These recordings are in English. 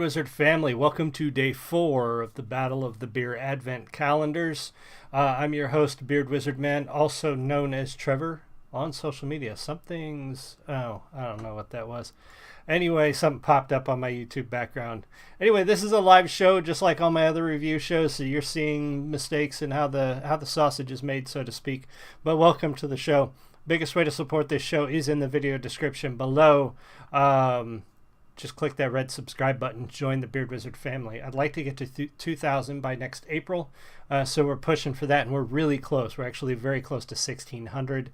Wizard family, welcome to day 4 of the Battle of the Beer Advent Calendars. I'm your host, Beard Wizard Man, also known as Trevor on social media. I don't know what that was. Anyway, something popped up on my YouTube background. Anyway, this is a live show just like all my other review shows, so you're seeing mistakes in how the sausage is made, so to speak. But welcome to the show. Biggest way to support this show is in the video description below. Just click that red subscribe button, join the Beard Wizard family. I'd like to get to 2,000 by next April, so we're pushing for that, and we're really close. We're actually very close to 1,600.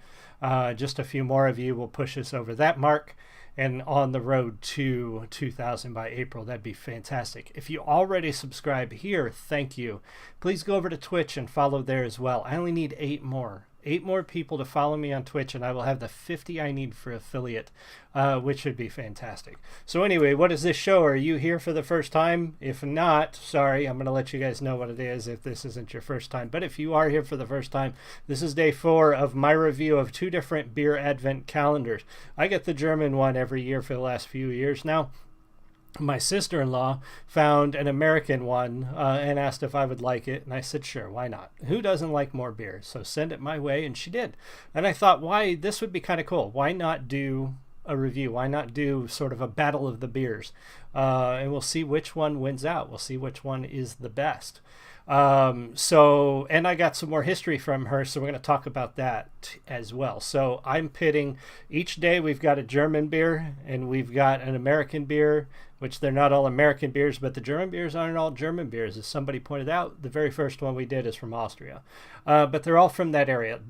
Just a few more of you will push us over that mark and on the road to 2,000 by April. That'd be fantastic. If you already subscribe here, thank you. Please go over to Twitch and follow there as well. I only need 8 more. 8 more people to follow me on Twitch, and I will have the 50 I need for affiliate, which would be fantastic. So anyway, what is this show? Are you here for the first time? If not, sorry, I'm going to let you guys know what it is if this isn't your first time. But if you are here for the first time, this is day 4 of my review of 2 different beer advent calendars. I get the German one every year for the last few years now. My sister-in-law found an American one and asked if I would like it, and I said sure, why not? Who doesn't like more beer? So send it my way, and she did. And I thought, this would be kind of cool. Why not do a review? Why not do sort of a battle of the beers? And we'll see which one wins out. We'll see which one is the best. And I got some more history from her, so we're going to talk about that as well. So I'm pitting each day. We've got a German beer and we've got an American beer, which they're not all American beers, but the German beers aren't all German beers. As somebody pointed out, the very first one we did is from Austria. But they're all from that area.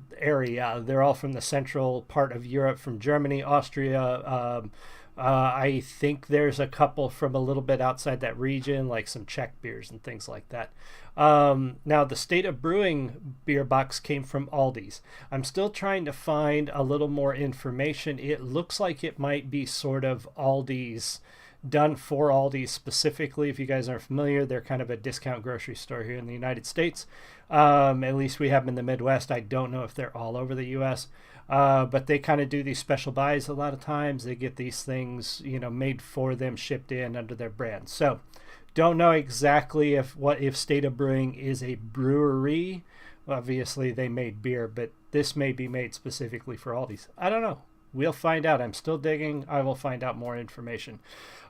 They're all from the central part of Europe, from Germany, Austria. I think there's a couple from a little bit outside that region, like some Czech beers and things like that. Now, the State of Brewing beer box came from Aldi's. I'm still trying to find a little more information. It looks like it might be sort of Aldi's, done for Aldi's specifically. If you guys aren't familiar, they're kind of a discount grocery store here in the United States. At least we have them in the Midwest. I don't know if they're all over the U.S., but they kind of do these special buys a lot of times. They get these things, made for them, shipped in under their brand. So don't know exactly if State of Brewing is a brewery. Obviously, they made beer, but this may be made specifically for Aldi's. I don't know. We'll find out. I'm still digging. I will find out more information.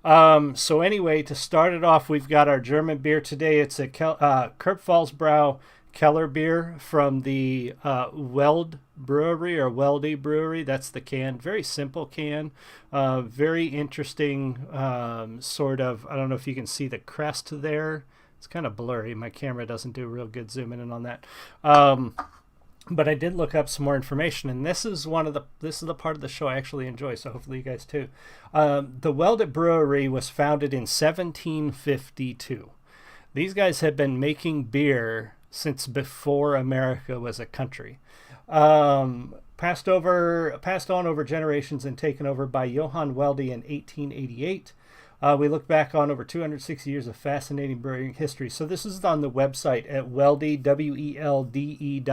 So anyway, to start it off, we've got our German beer today. It's a Kurpfalz Brau Kellerbier from the Welde Brewery or Welde Brewery. That's the can. Very simple can. Very interesting sort of, I don't know if you can see the crest there. It's kind of blurry. My camera doesn't do a real good zooming in on that. But I did look up some more information, and this is the part of the show I actually enjoy, so hopefully you guys too. The Welde Brewery was founded in 1752. These guys have been making beer since before America was a country. Passed on over generations and taken over by Johann Welde in 1888. We look back on over 260 years of fascinating brewing history. So this is on the website at Welde, WELDE.de.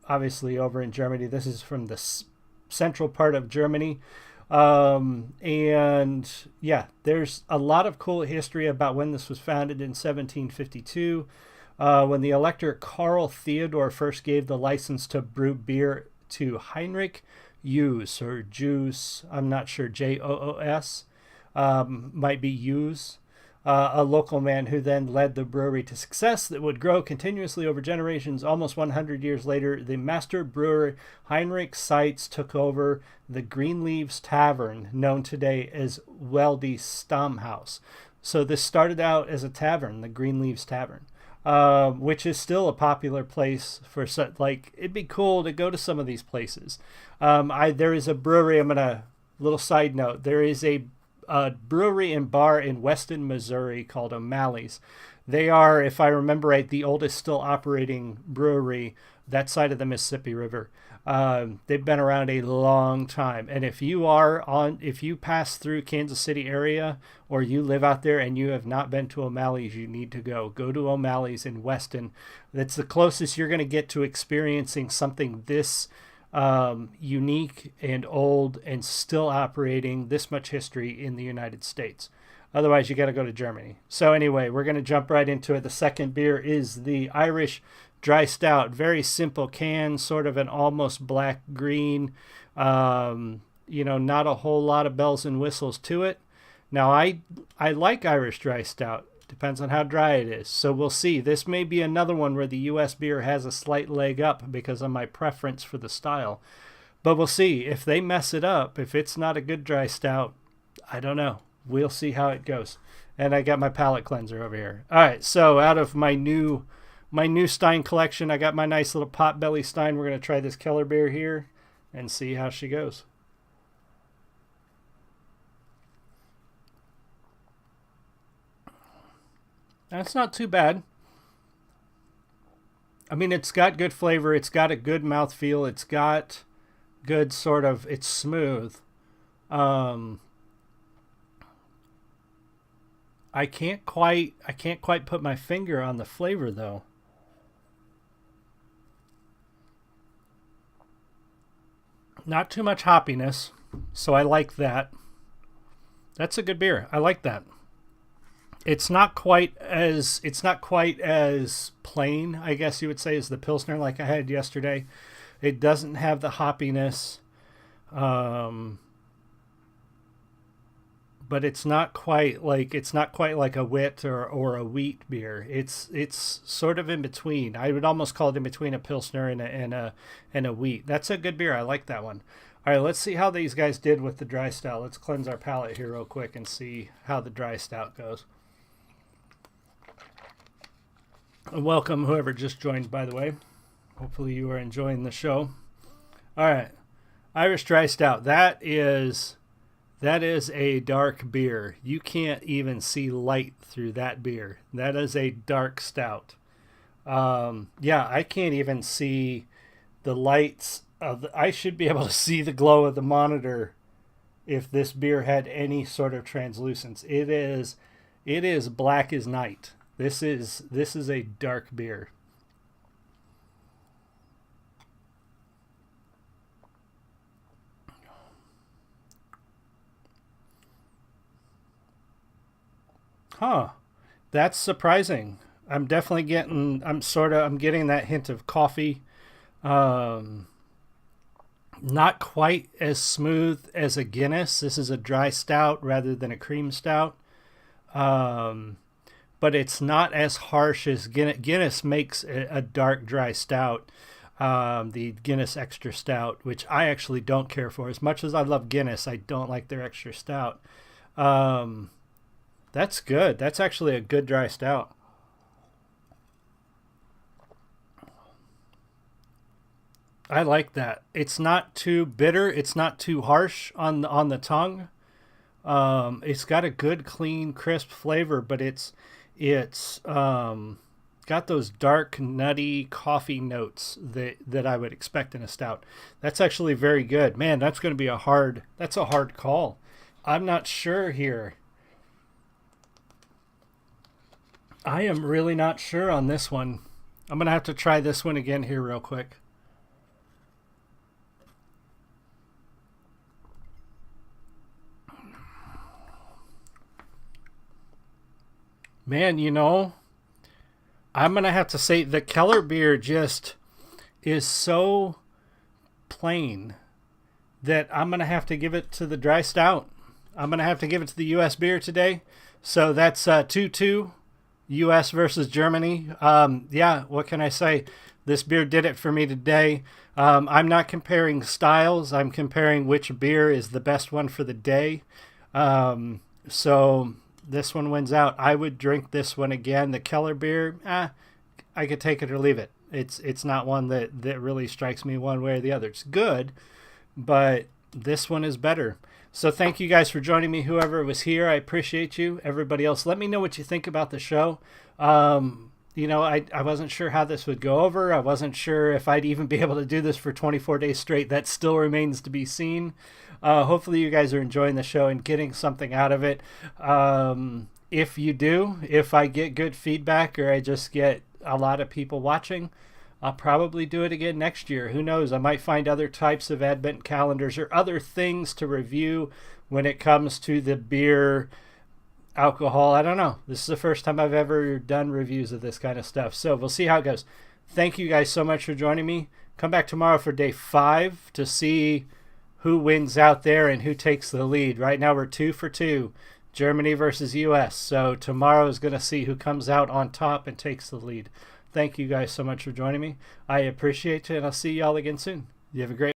Obviously over in Germany. This is from the central part of Germany. And yeah, there's a lot of cool history about when this was founded in 1752. When the Elector Karl Theodor first gave the license to brew beer to Heinrich Joos or Juice, I'm not sure, Joos, might be Use, a local man who then led the brewery to success that would grow continuously over generations. Almost 100 years later, the master brewer Heinrich Seitz took over the Green Leaves Tavern, known today as Welde Stammhaus. So this started out as a tavern, the Green Leaves Tavern. Which is still a popular place for, it'd be cool to go to some of these places. There is a brewery, little side note, there is a brewery and bar in Weston, Missouri called O'Malley's. They are, if I remember right, the oldest still operating brewery that side of the Mississippi River. They've been around a long time. And if you pass through Kansas City area or you live out there and you have not been to O'Malley's, you need to go to O'Malley's in Weston. That's the closest you're going to get to experiencing something this unique and old and still operating, this much history in the United States. Otherwise, you got to go to Germany. So anyway, we're going to jump right into it. The second beer is the Irish Dry Stout. Very simple can, sort of an almost black green. Not a whole lot of bells and whistles to it. Now, I like Irish Dry Stout. Depends on how dry it is. So we'll see. This may be another one where the U.S. beer has a slight leg up because of my preference for the style. But we'll see. If they mess it up, if it's not a good dry stout, I don't know. We'll see how it goes. And I got my palate cleanser over here. All right, so out of my new Stein collection, I got my nice little Potbelly Stein. We're going to try this Kellerbier here and see how she goes. That's not too bad. I mean, it's got good flavor. It's got a good mouthfeel. It's got good it's smooth. I can't quite put my finger on the flavor though. Not too much hoppiness, so I like that. That's a good beer. I like that. It's not quite as plain, I guess you would say, as the Pilsner like I had yesterday. It doesn't have the hoppiness. But it's not quite like a wit or a wheat beer. It's sort of in between. I would almost call it in between a Pilsner and a wheat. That's a good beer. I like that one. All right, let's see how these guys did with the dry stout. Let's cleanse our palate here real quick and see how the dry stout goes. And welcome whoever just joined, by the way. Hopefully you are enjoying the show. All right, Irish Dry Stout. That is a dark beer. You can't even see light through that beer. That is a dark stout. I can't even see the lights I should be able to see the glow of the monitor if this beer had any sort of translucence. It is black as night. This is a dark beer. Huh. That's surprising. I'm definitely getting that hint of coffee. Not quite as smooth as a Guinness. This is a dry stout rather than a cream stout. But it's not as harsh as Guinness. Guinness makes a dark dry stout. The Guinness Extra Stout, which I actually don't care for. As much as I love Guinness, I don't like their Extra Stout. That's good. That's actually a good dry stout. I like that. It's not too bitter. It's not too harsh on the tongue. It's got a good, clean, crisp flavor, but it's got those dark, nutty coffee notes that I would expect in a stout. That's actually very good. Man, that's going to be a hard call. I'm not sure here. I am really not sure on this one. I'm going to have to try this one again here real quick. Man, I'm going to have to say the Kellerbier just is so plain that I'm going to have to give it to the dry stout. I'm going to have to give it to the U.S. beer today. So that's 2-2. U.S. versus Germany. What can I say? This beer did it for me today. I'm not comparing styles. I'm comparing which beer is the best one for the day. So this one wins out. I would drink this one again. The Kellerbier, I could take it or leave it. It's not one that really strikes me one way or the other. It's good, but this one is better. So thank you guys for joining me, whoever was here. I appreciate you. Everybody else, let me know what you think about the show. I wasn't sure how this would go over. I wasn't sure if I'd even be able to do this for 24 days straight. That still remains to be seen. Hopefully you guys are enjoying the show and getting something out of it. If you do, if I get good feedback or I just get a lot of people watching, I'll probably do it again next year. Who knows? I might find other types of advent calendars or other things to review when it comes to the beer alcohol. I don't know. This is the first time I've ever done reviews of this kind of stuff. So we'll see how it goes. Thank you guys so much for joining me. Come back tomorrow for day 5 to see who wins out there and who takes the lead. Right now we're 2 for 2. Germany versus US. So tomorrow is going to see who comes out on top and takes the lead. Thank you guys so much for joining me. I appreciate it, and I'll see y'all again soon. You have a great